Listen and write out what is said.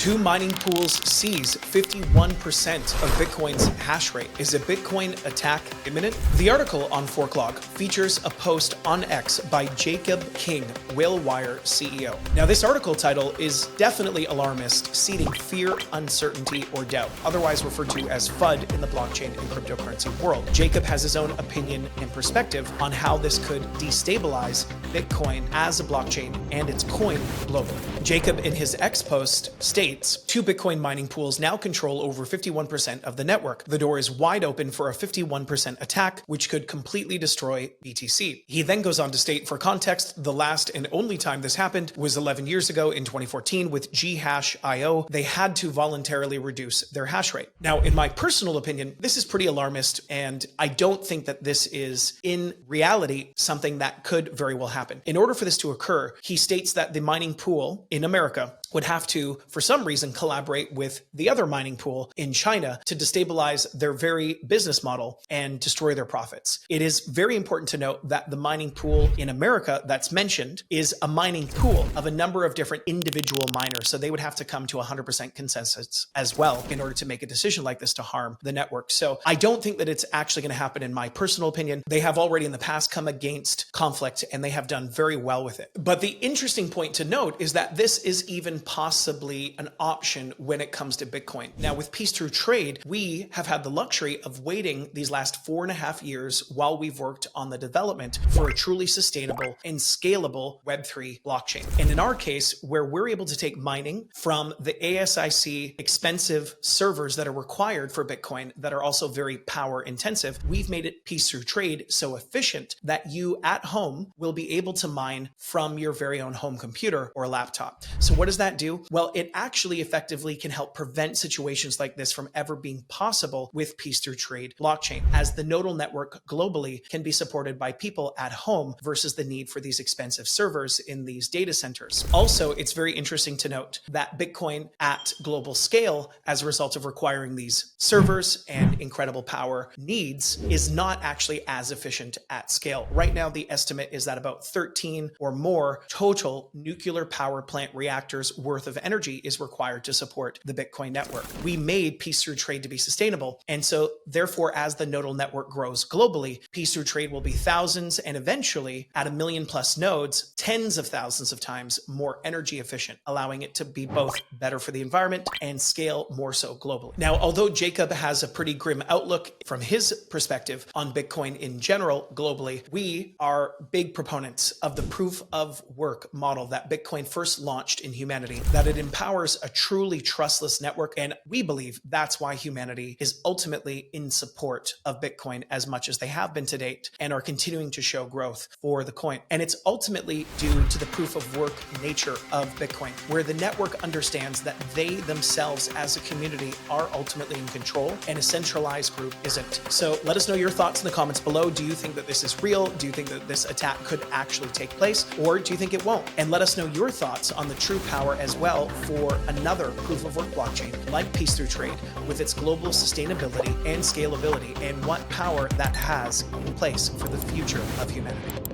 Two mining pools seize 51% of Bitcoin's hash rate. Is a Bitcoin attack imminent? The article on Forklog features a post on X by Jacob King, Whalewire CEO. Now, this article title is definitely alarmist, seeding fear, uncertainty, or doubt, otherwise referred to as FUD in the blockchain and cryptocurrency world. Jacob has his own opinion and perspective on how this could destabilize Bitcoin as a blockchain and its coin globally. Jacob, in his X post, states, two Bitcoin mining pools now control over 51% of the network. The door is wide open for a 51% attack, which could completely destroy BTC. He then goes on to state, for context, the last and only time this happened was 11 years ago in 2014 with Ghash.io. They had to voluntarily reduce their hash rate. Now, in my personal opinion, this is pretty alarmist, and I don't think that this is, in reality, something that could very well happen. In order for this to occur, he states that the mining pool in America would have to, for some reason, collaborate with the other mining pool in China to destabilize their very business model and destroy their profits. It is very important to note that the mining pool in America that's mentioned is a mining pool of a number of different individual miners. So they would have to come to 100% consensus as well in order to make a decision like this to harm the network. So I don't think that it's actually going to happen, in my personal opinion. They have already in the past come against conflict, and they have done very well with it. But the interesting point to note is that this is even possibly an option when it comes to Bitcoin. Now, with peace through trade, we have had the luxury of waiting these last 4.5 years while we've worked on the development for a truly sustainable and scalable Web3 blockchain. And in our case, where we're able to take mining from the ASIC expensive servers that are required for Bitcoin that are also very power intensive, we've made it peace through trade so efficient that you at home will be able to mine from your very own home computer or laptop. So what does that do? Well, it actually effectively can help prevent situations like this from ever being possible with peace through trade blockchain, as the nodal network globally can be supported by people at home versus the need for these expensive servers in these data centers. Also, it's very interesting to note that Bitcoin at global scale, as a result of requiring these servers and incredible power needs, is not actually as efficient at scale. Right now, the estimate is that about 13 or more total nuclear power plant reactors worth of energy is required to support the Bitcoin network. We made peace through trade to be sustainable. And so therefore, as the nodal network grows globally, peace through trade will be thousands and eventually at 1 million plus nodes, tens of thousands of times more energy efficient, allowing it to be both better for the environment and scale more so globally. Now, although Jacob has a pretty grim outlook from his perspective on Bitcoin in general globally, we are big proponents of the proof of work model that Bitcoin first launched in humanity, that it empowers a truly trustless network. And we believe that's why humanity is ultimately in support of Bitcoin as much as they have been to date and are continuing to show growth for the coin. And it's ultimately due to the proof of work nature of Bitcoin, where the network understands that they themselves as a community are ultimately in control and a centralized group isn't. So let us know your thoughts in the comments below. Do you think that this is real? Do you think that this attack could actually take place? Or do you think it won't? And let us know your thoughts on the true power as well for another proof of work blockchain like peace through trade with its global sustainability and scalability, and what power that has in place for the future of humanity.